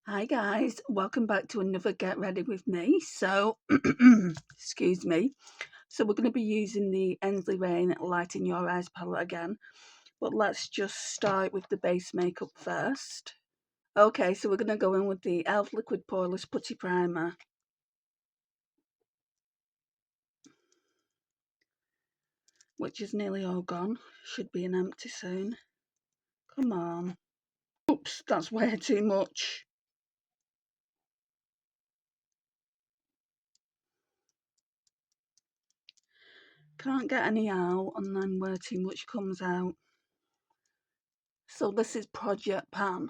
Hi guys, welcome back to another Get Ready with me. So, excuse me. So we're going to be using the Ensley Rain Light in Your Eyes palette again. But let's just start with the base makeup first. Okay, so we're going to go in with the e.l.f. Liquid Poreless Putty Primer. Which is nearly all gone. Should be an empty soon. Come on. Oops, that's way too much. Can't get any out and then way too much comes out. So this is Project Pan.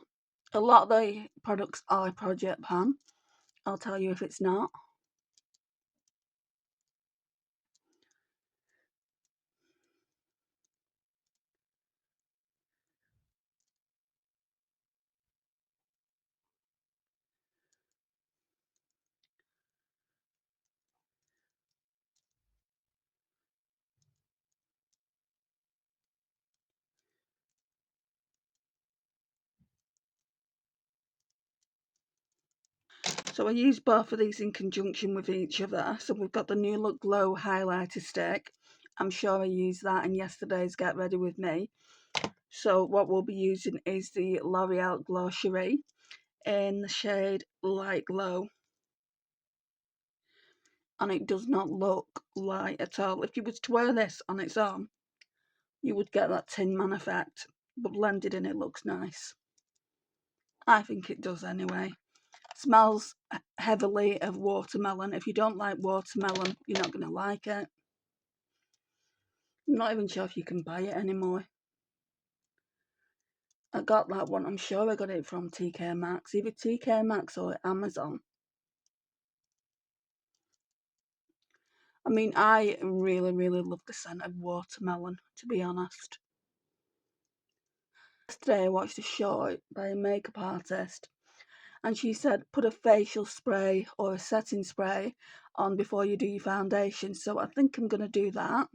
A lot of the products are Project Pan. I'll tell you if it's not. So I use both of these in conjunction with each other. So we've got the New Look Glow highlighter stick. I'm sure I used that in yesterday's Get Ready With Me. So what we'll be using is the L'Oreal Glow Cherie in the shade Light Glow. And it does not look light at all. If you was to wear this on its own, you would get that Tin Man effect. But blended in, it looks nice. I think it does anyway. Smells heavily of watermelon. If you don't like watermelon, you're not going to like it. I'm not even sure if you can buy it anymore. I got that one. I'm sure I got it from TK Maxx, either TK Maxx or Amazon. I mean, I really, really love the scent of watermelon, to be honest. Yesterday I watched a short by a makeup artist and she said put a facial spray or a setting spray on before you do your foundation. So I think I'm going to do that.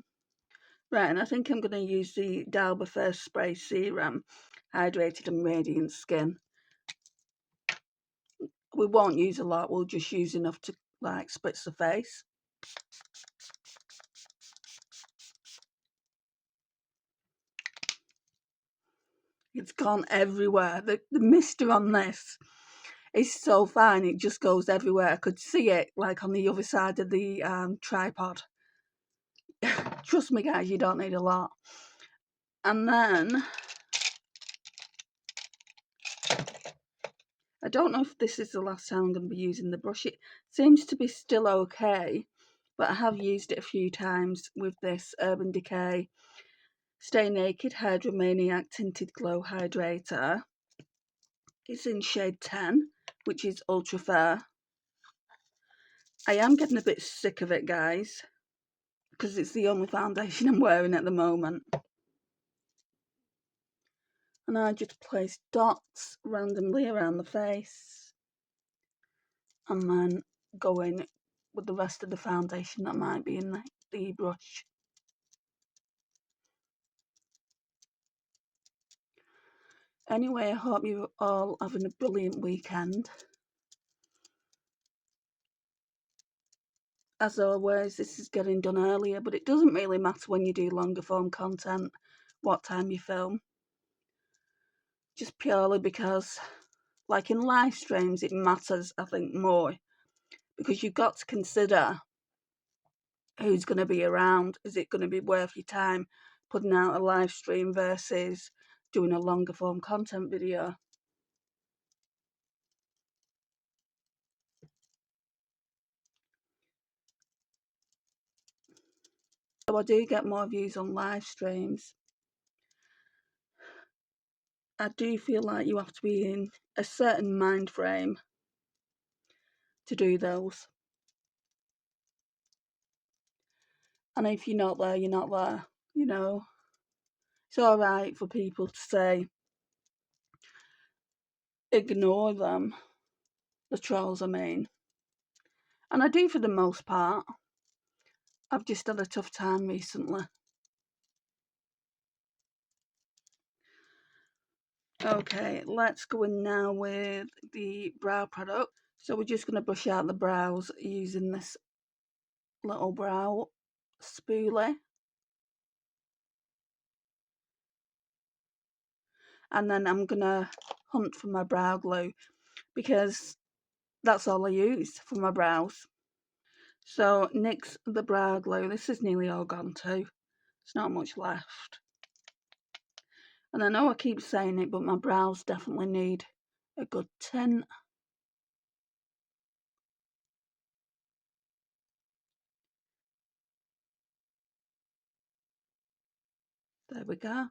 Right, and I think I'm going to use the Dalba First Spray Serum, Hydrated and Radiant Skin. We won't use a lot, we'll just use enough to like spritz the face. It's gone everywhere. The mister on this is so fine, it just goes everywhere. I could see it like on the other side of the tripod. Trust me guys, you don't need a lot. And then I don't know if this is the last time I'm going to be using the brush. It seems to be still okay, but I have used it a few times with this Urban Decay Stay Naked Hydra Maniac Tinted Glow Hydrator. It's in shade 10, which is ultra fair. I am getting a bit sick of it, guys, because it's the only foundation I'm wearing at the moment. And I just place dots randomly around the face and then go in with the rest of the foundation that might be in the brush. Anyway, I hope you're all having a brilliant weekend. As always, this is getting done earlier, but it doesn't really matter when you do longer form content what time you film. Just purely because, like in live streams, it matters, I think, more. Because you've got to consider who's going to be around. Is it going to be worth your time putting out a live stream versus doing a longer form content video? So I do get more views on live streams. I do feel like you have to be in a certain mind frame to do those. And if you're not there, you're not there, you know. It's alright for people to say, ignore them, the trolls I mean. And I do for the most part. I've just had a tough time recently. Okay, let's go in now with the brow product. So we're just going to brush out the brows using this little brow spoolie. And then I'm going to hunt for my brow glue because that's all I use for my brows. So NYX the brow glue. This is nearly all gone too. There's not much left. And I know I keep saying it, but my brows definitely need a good tint. There we go.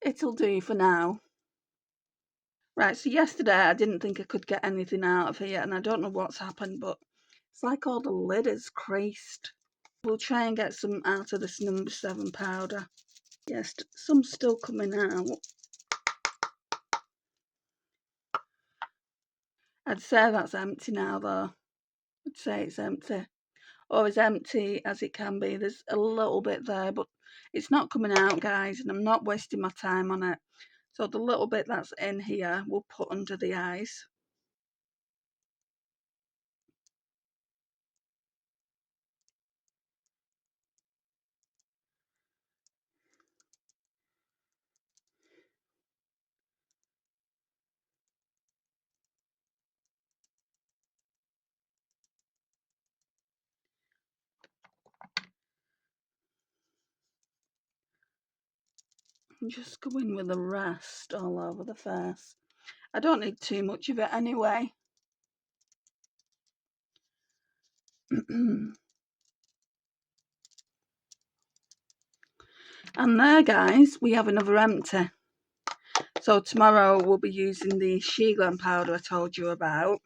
It'll do for now. Right, so yesterday I didn't think I could get anything out of here, and I don't know what's happened, but it's like all the lid is creased. We'll try and get some out of this number 7 powder. Yes, some still coming out. I'd say that's empty now though. I'd say it's empty. Or as empty as it can be. There's a little bit there, but it's not coming out, guys, and I'm not wasting my time on it. So the little bit that's in here, we'll put under the eyes. And just go in with the rest all over the face. I don't need too much of it anyway. And there, guys, we have another empty. So tomorrow we'll be using the Glam powder I told you about.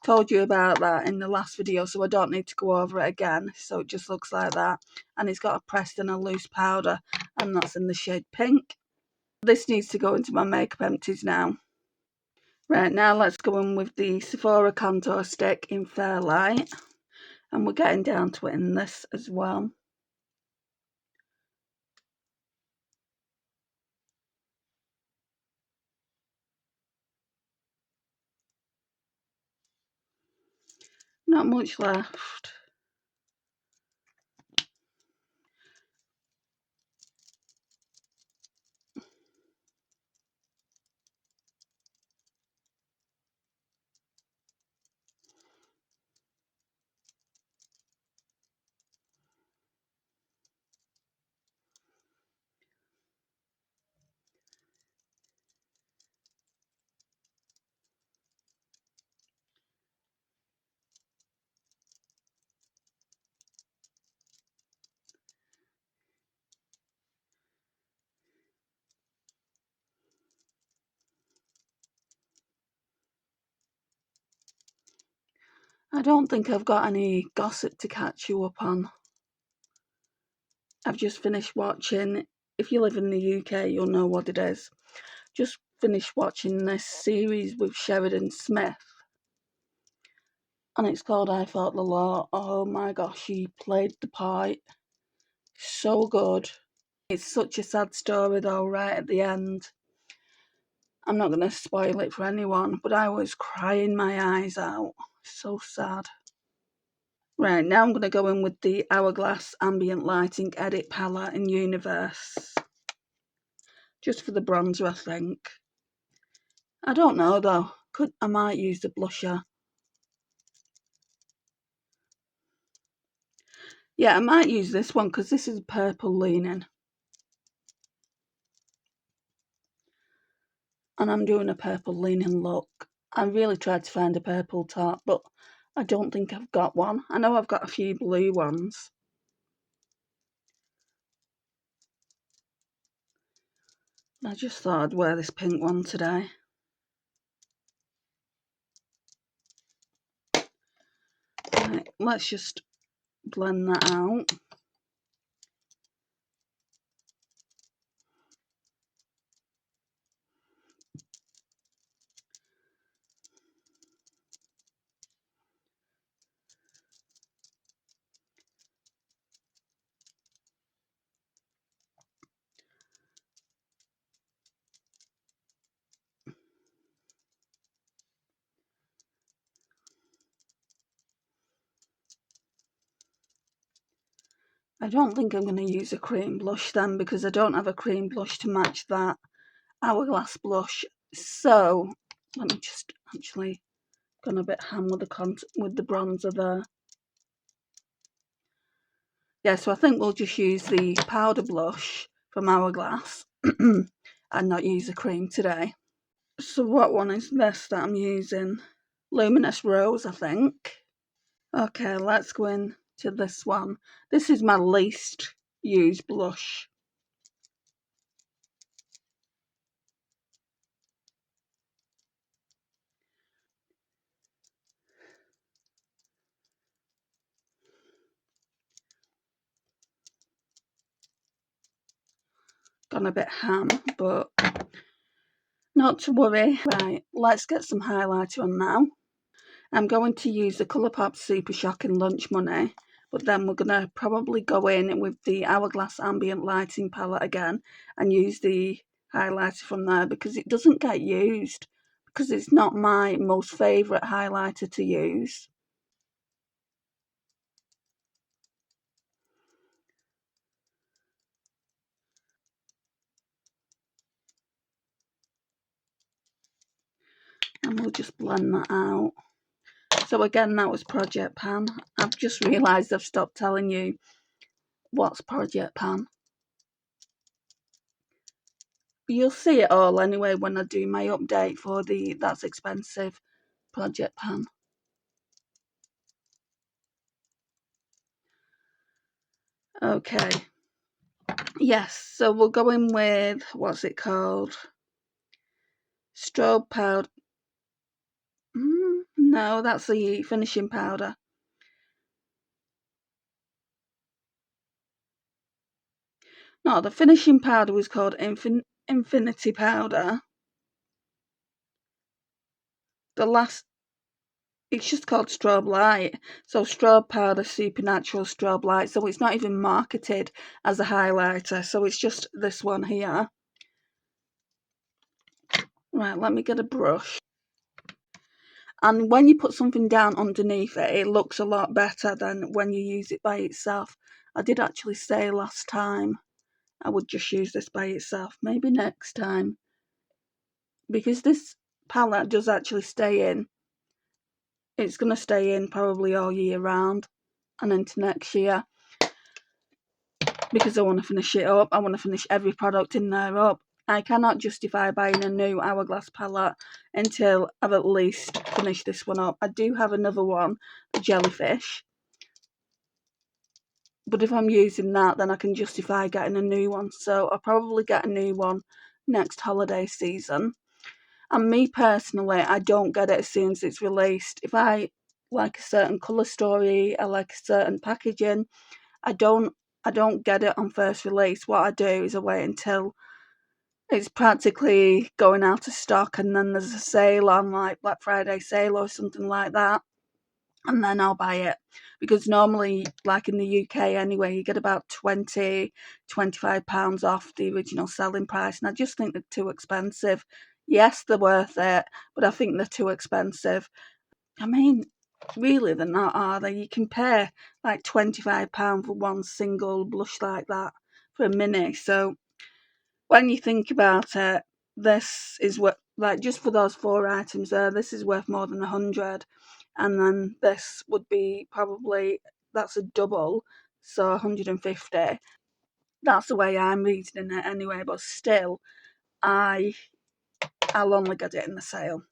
Told you about that in the last video, so I don't need to go over it again. So it just looks like that, and it's got a pressed and a loose powder, and that's in the shade pink. This needs to go into my makeup empties now. Right, now let's go in with the Sephora contour stick in Fairlight, and we're getting down to it in this as well. Not much left. I don't think I've got any gossip to catch you up on. I've just finished watching, if you live in the UK, you'll know what it is. Just finished watching this series with Sheridan Smith. And it's called I Fought the Law. Oh my gosh, she played the part so good. It's such a sad story though, right at the end. I'm not going to spoil it for anyone, but I was crying my eyes out. So sad. Right, now I'm going to go in with the Hourglass Ambient Lighting Edit Palette in Universe. Just for the bronzer, I think. I don't know though. I might use the blusher. Yeah, I might use this one because this is purple leaning. And I'm doing a purple leaning look. I really tried to find a purple top, but I don't think I've got one. I know I've got a few blue ones. I just thought I'd wear this pink one today. Right, let's just blend that out. I don't think I'm going to use a cream blush then, because I don't have a cream blush to match that Hourglass blush. So let me just actually gone a bit ham with the bronzer there. Yeah, so I think we'll just use the powder blush from Hourglass and not use a cream today. So what one is this that I'm using? Luminous Rose, I think. Okay, let's go in to this one. This is my least used blush. Gone a bit ham, but not to worry. Right, let's get some highlighter on now. I'm going to use the Colourpop Supershock in Lunch Money, but then we're going to probably go in with the Hourglass Ambient Lighting palette again and use the highlighter from there, because it doesn't get used, because it's not my most favourite highlighter to use. And we'll just blend that out. So again, that was Project Pan. I've just realised I've stopped telling you what's Project Pan. You'll see it all anyway when I do my update for the That's Expensive Project Pan. Okay. Yes, so we'll go in with, what's it called? Strobe powder. No, that's the finishing powder. No, the finishing powder was called Infinity Powder. It's just called Strobe Light. So Strobe Powder Supernatural Strobe Light. So it's not even marketed as a highlighter. So it's just this one here. Right, let me get a brush. And when you put something down underneath it, it looks a lot better than when you use it by itself. I did actually say last time I would just use this by itself. Maybe next time. Because this palette does actually stay in. It's going to stay in probably all year round and into next year. Because I want to finish it up. I want to finish every product in there up. I cannot justify buying a new Hourglass palette until I've at least finished this one up. I do have another one, the Jellyfish. But if I'm using that, then I can justify getting a new one. So I'll probably get a new one next holiday season. And me personally, I don't get it as soon as it's released. If I like a certain colour story, I like a certain packaging, I don't get it on first release. What I do is I wait until it's practically going out of stock, and then there's a sale on, like Black Friday sale or something like that, and then I'll buy it. Because normally, like in the UK anyway, you get about £25 off the original selling price, and I just think they're too expensive. Yes, they're worth it, but I think they're too expensive. I mean, really, they're not, are they? You can pay like £25 for one single blush like that for a mini. So when you think about it, this is what, like, just for those 4 items there, this is worth more than 100, and then this would be probably, that's a double, so 150. That's the way I'm reading it anyway, but still, I'll only get it in the sale.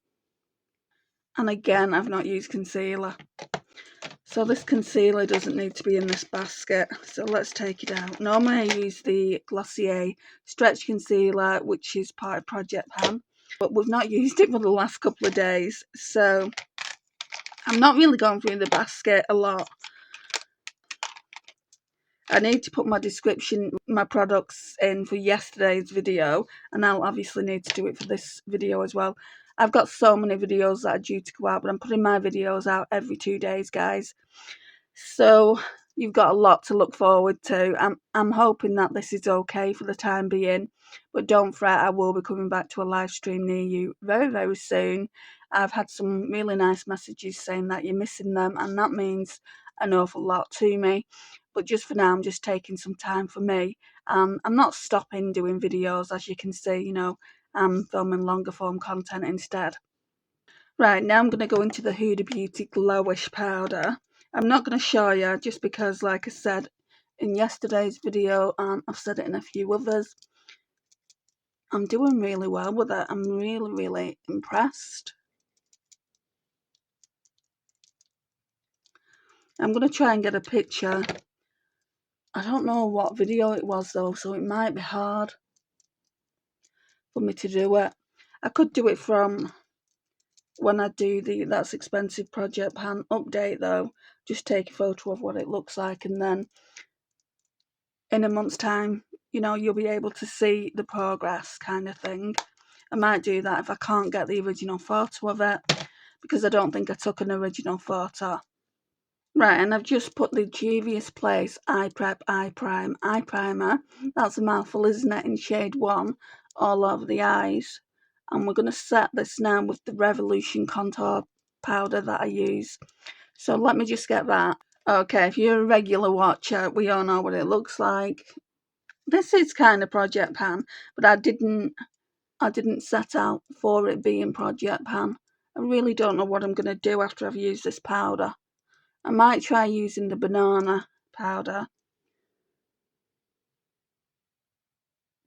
And again, I've not used concealer. So this concealer doesn't need to be in this basket. So let's take it out. Normally I use the Glossier Stretch Concealer, which is part of Project Pan. But we've not used it for the last couple of days. So I'm not really going through the basket a lot. I need to put my description, my products in for yesterday's video. And I'll obviously need to do it for this video as well. I've got so many videos that are due to go out, but I'm putting my videos out every 2 days, guys. So you've got a lot to look forward to. I'm hoping that this is okay for the time being, but don't fret, I will be coming back to a live stream near you very, very soon. I've had some really nice messages saying that you're missing them, and that means an awful lot to me. but just for now I'm just taking some time for me. I'm not stopping doing videos, as you can see, you know, I'm filming longer form content instead. Right, now I'm going to go into the Huda Beauty Glowish powder. I'm not going to show you just because, like I said in yesterday's video, and I've said it in a few others, I'm doing really well with it. I'm really impressed. I'm going to try and get a picture. I don't know what video it was though, so it might be hard for me to do it. I could do it from when I do the That's Expensive project pan update though. Just take a photo of what it looks like, and then in a month's time, you know, you'll be able to see the progress kind of thing. I might do that if I can't get the original photo of it, because I don't think I took an original photo. Right, and I've just put the Juvia's Place Eye Prep Eye Prime Eye Primer. That's a mouthful, isn't it, in shade 1, all over the eyes. And we're going to set this now with the Revolution contour powder that I use. So let me just get that. Okay, if you're a regular watcher, we all know what it looks like. This is kind of project pan, but I didn't set out for it being project pan. I really don't know what I'm going to do after I've used this powder. I might try using the banana powder,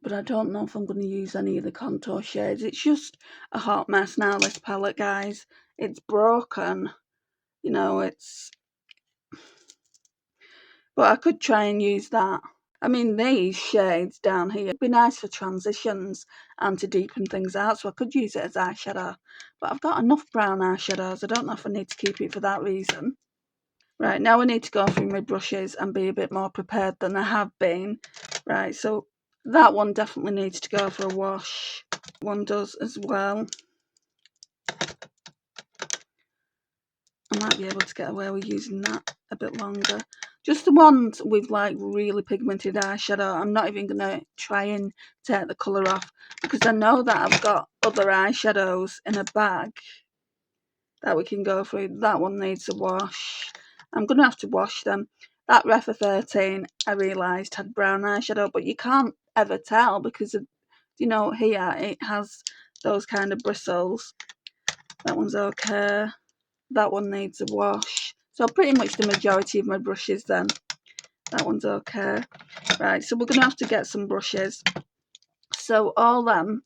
but I don't know if I'm going to use any of the contour shades. It's just a hot mess now, this palette, guys. It's broken, you know, but I could try and use that. I mean, these shades down here would be nice for transitions and to deepen things out, so I could use it as eyeshadow. But I've got enough brown eyeshadows. I don't know if I need to keep it for that reason. Right, now I need to go through my brushes and be a bit more prepared than I have been. Right, so that one definitely needs to go for a wash. One does as well. I might be able to get away with using that a bit longer. Just the ones with like really pigmented eyeshadow. I'm not even going to try and take the colour off, because I know that I've got other eyeshadows in a bag that we can go through. That one needs a wash. I'm going to have to wash them. That Refa 13, I realised, had brown eyeshadow, but you can't ever tell because of, you know, here it has those kind of bristles. That one's okay. That one needs a wash. So pretty much the majority of my brushes then. That one's okay. Right, so we're going to have to get some brushes. So all them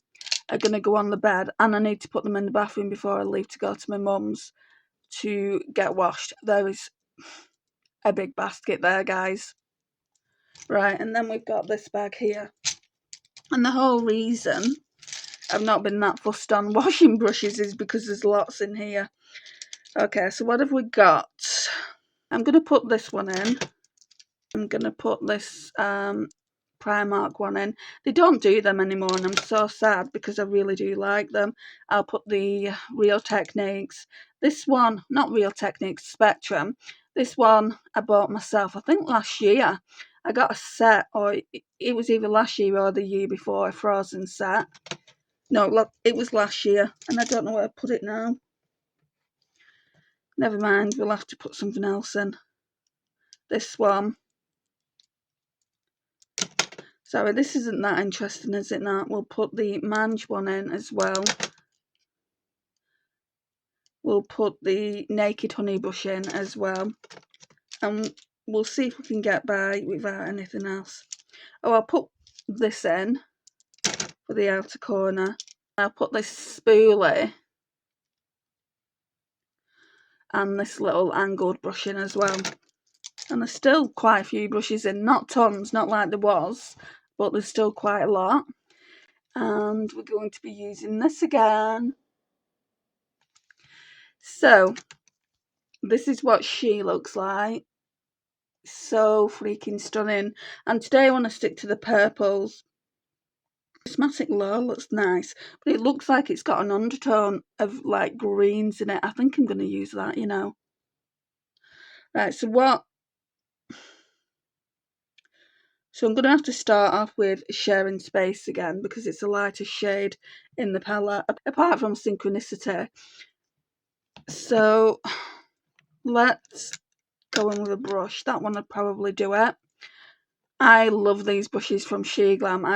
are going to go on the bed, and I need to put them in the bathroom before I leave to go to my mum's to get washed. There is a big basket there, guys. Right, and then we've got this bag here. And the whole reason I've not been that fussed on washing brushes is because there's lots in here. Okay, so what have we got? I'm going to put this one in. I'm going to put this Primark one in. They don't do them anymore, and I'm so sad because I really do like them. I'll put the Real Techniques. This one, not Real Techniques, Spectrum. This one I bought myself, I think last year. I got a set, or it was either last year or the year before, a Frozen set. No, look, it was last year, and I don't know where I put it now. Never mind, we'll have to put something else in. This one. Sorry, this isn't that interesting, is it not? We'll put the Mange one in as well. We'll put the Naked Honey brush in as well. And we'll see if we can get by without anything else. Oh, I'll put this in for the outer corner. I'll put this spoolie and this little angled brush in as well. And there's still quite a few brushes in, not tons, not like there was, but there's still quite a lot. And we're going to be using this again. So this is what she looks like. So freaking stunning. And today I want to stick to the purples. Prismatic Glow looks nice, but it looks like it's got an undertone of like greens in it. I think I'm going to use that, you know. Right, so I'm going to have to start off with Sharing Space again, because it's a lighter shade in the palette, apart from Synchronicity. So let's go in with a brush. That one would probably do it. I love these brushes from Glam.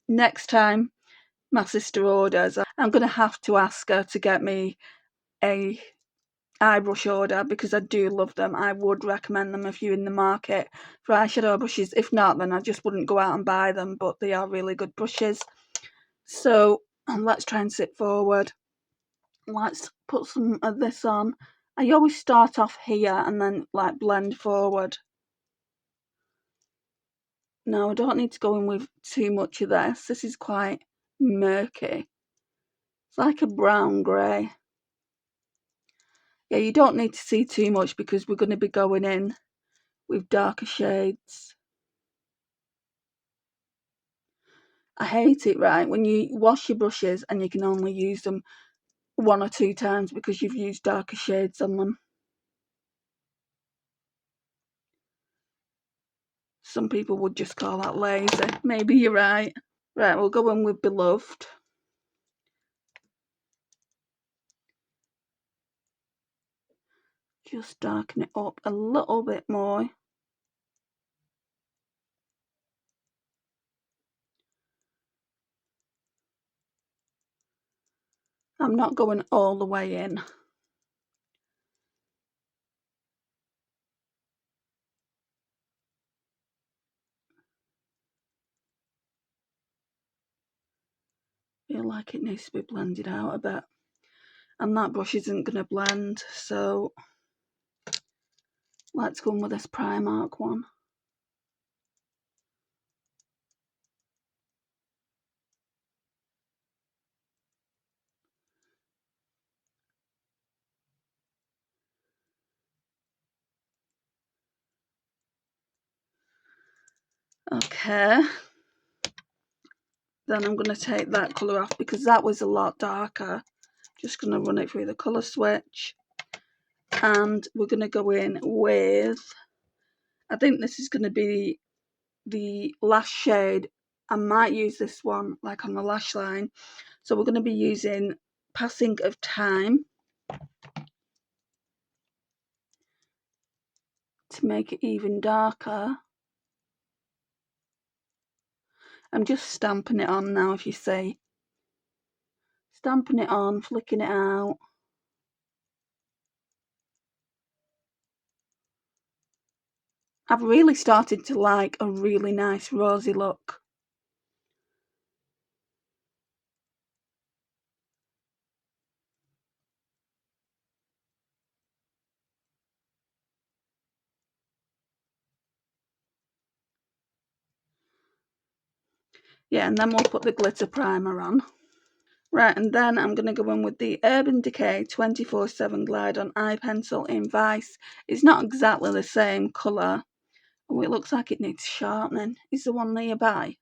Next time my sister orders, I'm going to have to ask her to get me a eye brush order because I do love them. I would recommend them if you're in the market for eyeshadow brushes. If not, then I just wouldn't go out and buy them, but they are really good brushes. So let's try and sit forward. Let's put some of this on. I always start off here and then like blend forward. No, I don't need to go in with too much of this. This is quite murky. It's like a brown grey. Yeah, you don't need to see too much because we're going to be going in with darker shades. I hate it, right, when you wash your brushes and you can only use them 1 or 2 times because you've used darker shades on them. Some people would just call that lazy. Maybe you're right. Right, we'll go in with Beloved. Just darken it up a little bit more. I'm not going all the way in. I feel like it needs to be blended out a bit. And that brush isn't going to blend, so let's go in with this Primark one. Okay. Then I'm going to take that colour off because that was a lot darker. Just going to run it through the colour switch. And we're going to go in with, I think this is going to be the last shade. I might use this one like on the lash line. So we're going to be using Passing of Time to make it even darker. I'm just stamping it on now, if you see. Stamping it on, flicking it out. I've really started to like a really nice rosy look. Yeah, and then we'll put the glitter primer on. Right, and then I'm going to go in with the Urban Decay 24/7 Glide on Eye Pencil in Vice. It's not exactly the same colour. Oh, it looks like it needs sharpening. Is the one nearby?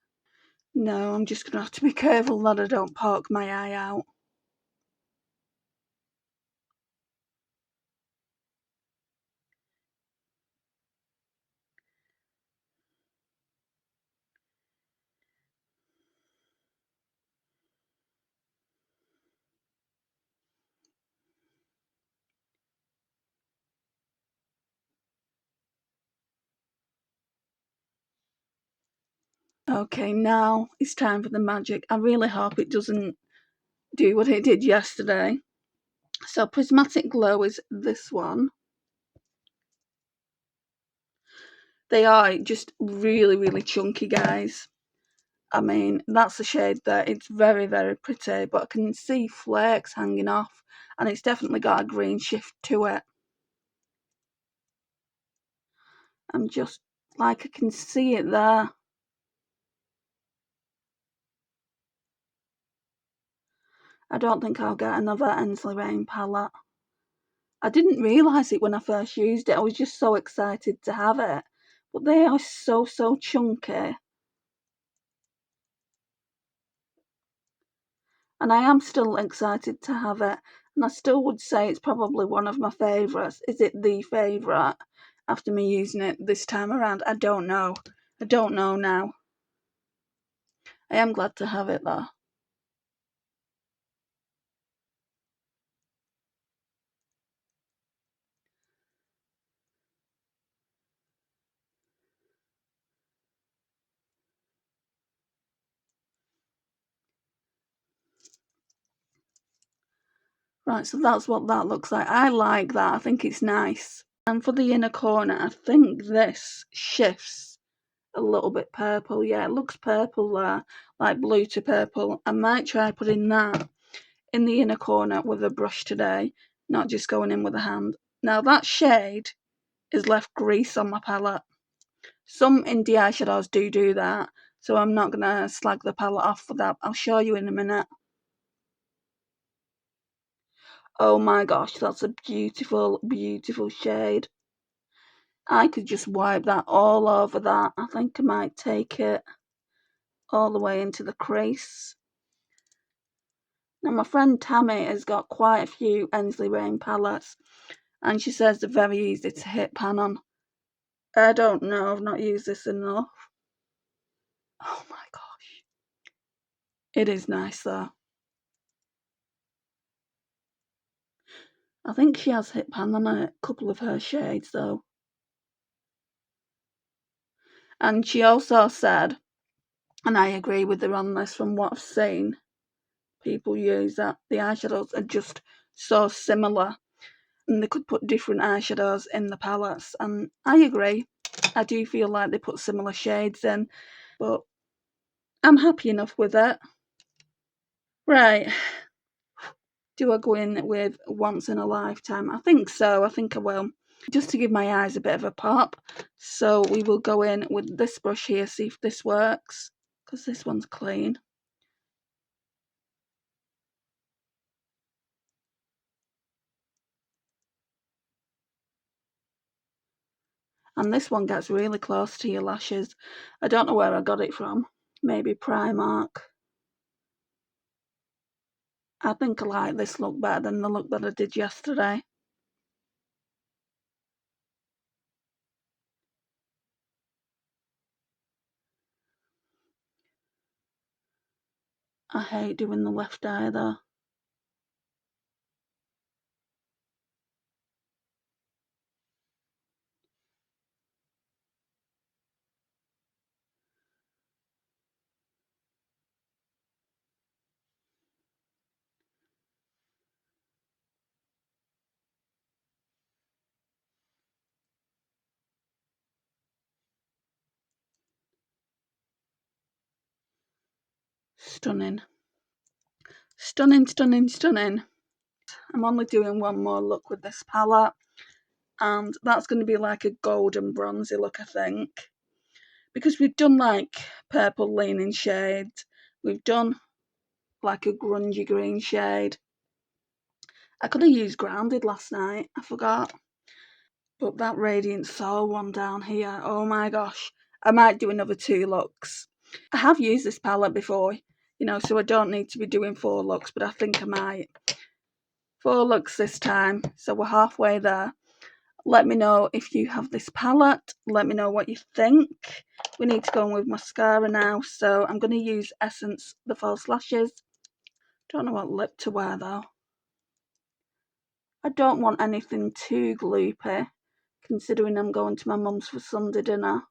No, I'm just going to have to be careful that I don't poke my eye out. Okay, now it's time for the magic. I really hope it doesn't do what it did yesterday. So Prismatic Glow is this one. They are just really, really chunky, guys. I mean, that's the shade there. It's very, very pretty, but I can see flakes hanging off, and it's definitely got a green shift to it. I'm just, like, I can see it there. I don't think I'll get another Ensley Rain palette. I didn't realise it when I first used it. I was just so excited to have it. But they are so, so chunky. And I am still excited to have it. And I still would say it's probably one of my favourites. Is it the favourite after me using it this time around? I don't know. I don't know now. I am glad to have it though. Right, so that's what that looks like. I like that. I think it's nice. And for the inner corner, I think this shifts a little bit purple. Yeah, it looks purple there, like blue to purple. I might try putting that in the inner corner with a brush today, not just going in with a hand. Now that shade is left grease on my palette. Some indie eyeshadows do that, so I'm not going to slag the palette off for that. I'll show you in a minute. Oh my gosh, that's a beautiful, beautiful shade. I could just wipe that all over that. I think I might take it all the way into the crease. Now my friend Tammy has got quite a few Ensley Rain palettes, and she says they're very easy to hit pan on. I don't know, I've not used this enough. Oh my gosh. It is nice though. I think she has hit pan on a couple of her shades though. And she also said, and I agree with her on this from what I've seen, people use that the eyeshadows are just so similar and they could put different eyeshadows in the palettes, and I agree. I do feel like they put similar shades in, but I'm happy enough with it. Right, do I go in with Once in a Lifetime? I think so, I think I will. Just to give my eyes a bit of a pop. So we will go in with this brush here, see if this works, because this one's clean. And this one gets really close to your lashes. I don't know where I got it from. Maybe Primark. I think I like this look better than the look that I did yesterday. I hate doing the left eye though. Stunning. Stunning, stunning, stunning. I'm only doing one more look with this palette, and that's going to be like a golden bronzy look, I think. Because we've done like purple leaning shades, we've done like a grungy green shade. I could have used Grounded last night, I forgot. But that Radiant Soul one down here, oh my gosh. I might do another 2 looks. I have used this palette before, you know, so I don't need to be doing 4 looks, but I think I might. 4 looks this time, so we're halfway there. Let me know if you have this palette. Let me know what you think. We need to go in with mascara now, so I'm going to use Essence the False Lashes. Don't know what lip to wear though. I don't want anything too gloopy, considering I'm going to my mum's for Sunday dinner.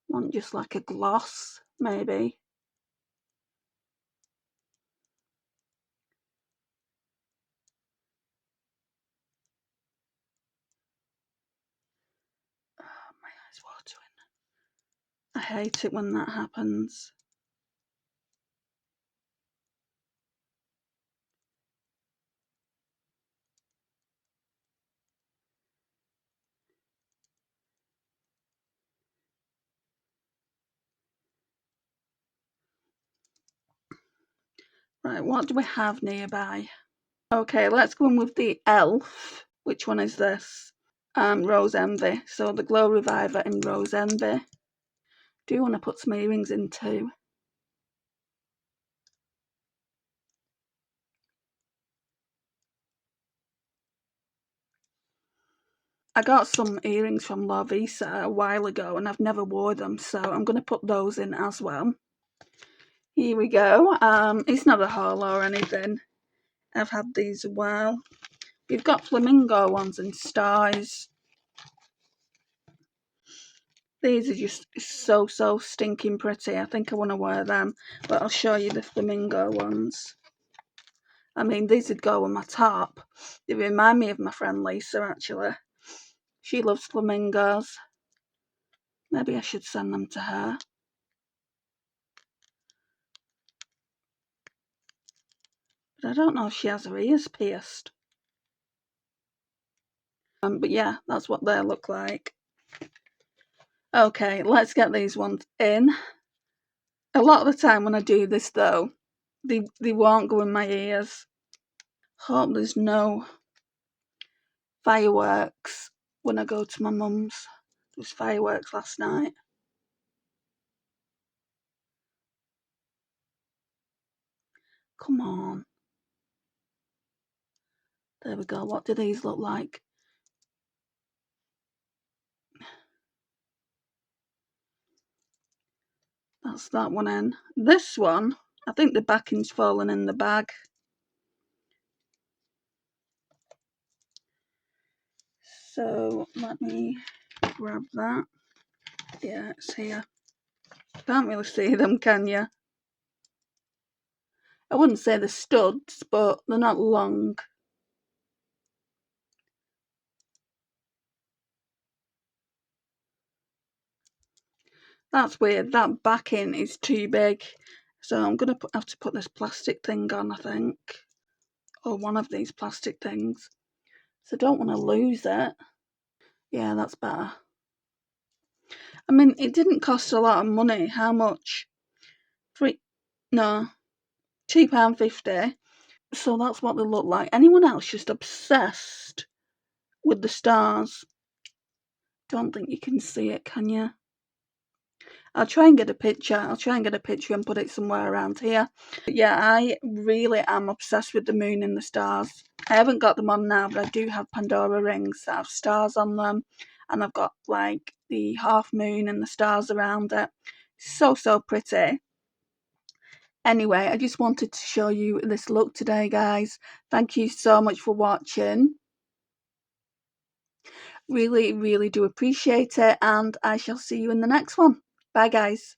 Want just like a gloss, maybe. Oh, my eyes watering. I hate it when that happens. Right, what do we have nearby? Okay, let's go in with the e.l.f. Which one is this? Rose Envy. So the Glow Reviver in Rose Envy. Do want to put some earrings in too. I got some earrings from Lovisa a while ago and I've never wore them, so I'm going to put those in as well. Here we go. It's not a haul or anything. I've had these a while. We've got flamingo ones and stars. These are just so stinking pretty. I think I want to wear them, but I'll show you the flamingo ones. I mean, these would go on my top. They remind me of my friend Lisa, actually. She loves flamingos. Maybe I should send them to her. But I don't know if she has her ears pierced. But yeah, that's what they look like. Okay, let's get these ones in. A lot of the time when I do this though, they won't go in my ears. Hope there's no fireworks when I go to my mum's. There was fireworks last night. Come on. There we go. What do these look like? That's that one in. This one, I think the backing's fallen in the bag. So let me grab that. Yeah, it's here. Can't really see them, can you? I wouldn't say they're studs, but they're not long. That's weird. That backing is too big. So I'm going to have to put this plastic thing on, I think. Or one of these plastic things. So I don't want to lose it. Yeah, that's better. I mean, it didn't cost a lot of money. How much? £2.50. So that's what they look like. Anyone else just obsessed with the stars? Don't think you can see it, can you? I'll try and get a picture. I'll try and get a picture and put it somewhere around here. But yeah, I really am obsessed with the moon and the stars. I haven't got them on now, but I do have Pandora rings that have stars on them. And I've got like the half moon and the stars around it. So pretty. Anyway, I just wanted to show you this look today, guys. Thank you so much for watching. Really do appreciate it, and I shall see you in the next one. Bye, guys.